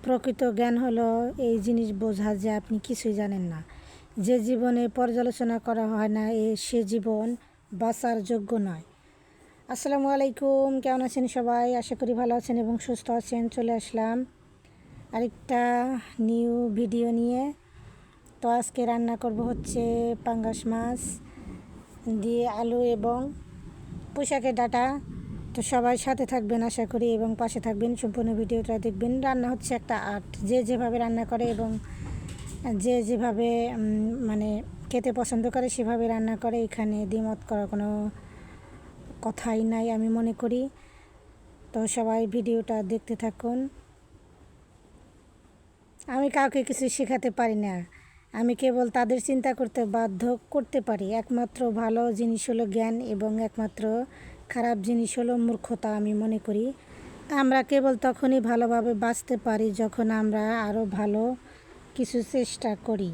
প্রকৃত জ্ঞান হলো এই জিনিস বোঝা যে আপনি কিছুই জানেন না। যে জীবনে পর্যালোচনা করা হয় না সে জীবন বাঁচার যোগ্য নয়। আসসালামু আলাইকুম, কেমন আছেন সবাই? আশা করি ভালো আছেন এবং সুস্থ আছেন। চলে আসলাম আরেকটা নিউ ভিডিও নিয়ে। তো আজকে রান্না করব হচ্ছে পাঙ্গাস মাছ দিয়ে আলু এবং পুঁইশাকের ডাঁটা। তো সবাই সাথে থাকবেন আশা করি এবং পাশে থাকবেন, সম্পূর্ণ ভিডিওটা দেখবেন। রান্না হচ্ছে একটা আর্ট, যে যেভাবে রান্না করে এবং যে যেভাবে মানে খেতে পছন্দ করে সেভাবে রান্না করে। এখানে দ্বিমত করার কোনো কথাই নাই আমি মনে করি। তো সবাই ভিডিওটা দেখতে থাকুন। আমি কাউকে কিছু শেখাতে পারি না, আমি কেবল তাদের চিন্তা করতে বাধ্য করতে পারি। একমাত্র ভালো জিনিস হলো জ্ঞান এবং একমাত্র খারাপ জিনিস হলো মূর্খতা আমি মনে করি। আমরা কেবল তখনই ভালোভাবে বাঁচতে পারি যখন আমরা আরও ভালো কিছু চেষ্টা করি।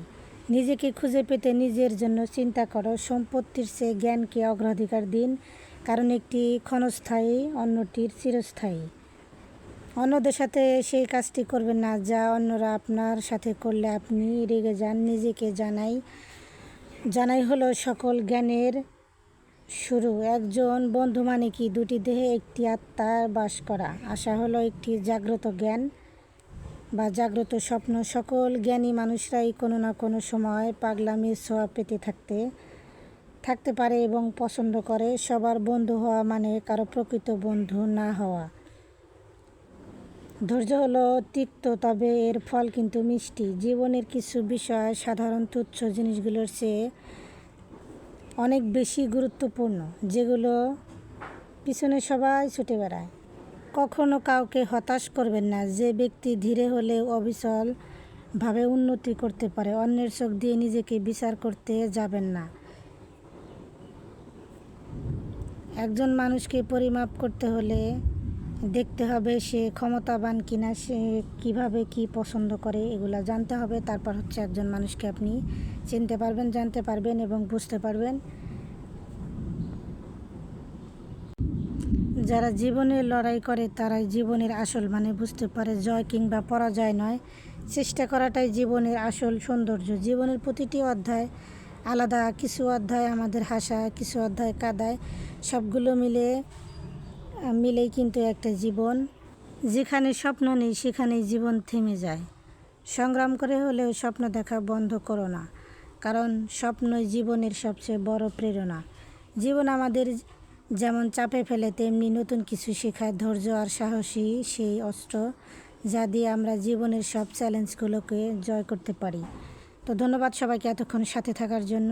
নিজেকে খুঁজে পেতে নিজের জন্য চিন্তা করো। সম্পত্তির চেয়ে জ্ঞানকে অগ্রাধিকার দিন, কারণ একটি ক্ষণস্থায়ী, অন্যটির চিরস্থায়ী। অন্যদের সাথে সেই কাজটি করবেন না যা অন্যরা আপনার সাথে করলে আপনি রেগে যান। নিজেকে জানাই হলো সকল জ্ঞানের শুরু। একজন বন্ধু মানে কি? দুটি দেহে একটি আত্মার বাস করা। আশা হলো একটি জাগ্রত জ্ঞান বা জাগ্রত স্বপ্ন। সকল জ্ঞানী মানুষরাই কোনো না কোনো সময় পাগলামির ছোঁয়া পেতে থাকতে পারে এবং পছন্দ করে। সবার বন্ধু হওয়া মানে কারো প্রকৃত বন্ধু না হওয়া। ধৈর্য হলো তিক্ত, তবে এর ফল কিন্তু মিষ্টি। জীবনের কিছু বিষয় সাধারণ তুচ্ছ জিনিসগুলোর চেয়ে অনেক বেশি গুরুত্বপূর্ণ, যেগুলো পিছনে সবাই ছুটে বেড়ায়। কখনো কাউকে হতাশ করবেন না। যে ব্যক্তি ধীরে হলেও অবিচলভাবে উন্নতি করতে পারে, অন্যের চোখ দিয়ে নিজেকে বিচার করতে যাবেন না। একজন মানুষকে পরিমাপ করতে হলে দেখতে হবে সে ক্ষমতাবান কিনা, সে কিভাবে কি পছন্দ করে, এগুলা জানতে হবে। তারপর হচ্ছে একজন মানুষকে আপনি চিনতে পারবেন, জানতে পারবেন এবং বুঝতে পারবেন। যারা জীবনে লড়াই করে তারাই জীবনের আসল মানে বুঝতে পারে। জয় কিংবা পরাজয় নয়, চেষ্টা করাটাই জীবনের আসল সৌন্দর্য। জীবনের প্রতিটি অধ্যায় আলাদা, কিছু অধ্যায় আমাদের হাসায়, কিছু অধ্যায় কাঁদায়। সবগুলো মিলেই কিন্তু একটা জীবন। যেখানে স্বপ্ন নেই সেখানেই জীবন থেমে যায়। সংগ্রাম করে হলেও স্বপ্ন দেখা বন্ধ করো না, কারণ স্বপ্নই জীবনের সবচেয়ে বড় প্রেরণা। জীবন আমাদের যেমন চাপে ফেলে, তেমনি নতুন কিছু শেখায়। ধৈর্য আর সাহসী সেই অস্ত্র যা দিয়ে আমরা জীবনের সব চ্যালেঞ্জগুলোকে জয় করতে পারি। তো ধন্যবাদ সবাইকে এতক্ষণ সাথে থাকার জন্য।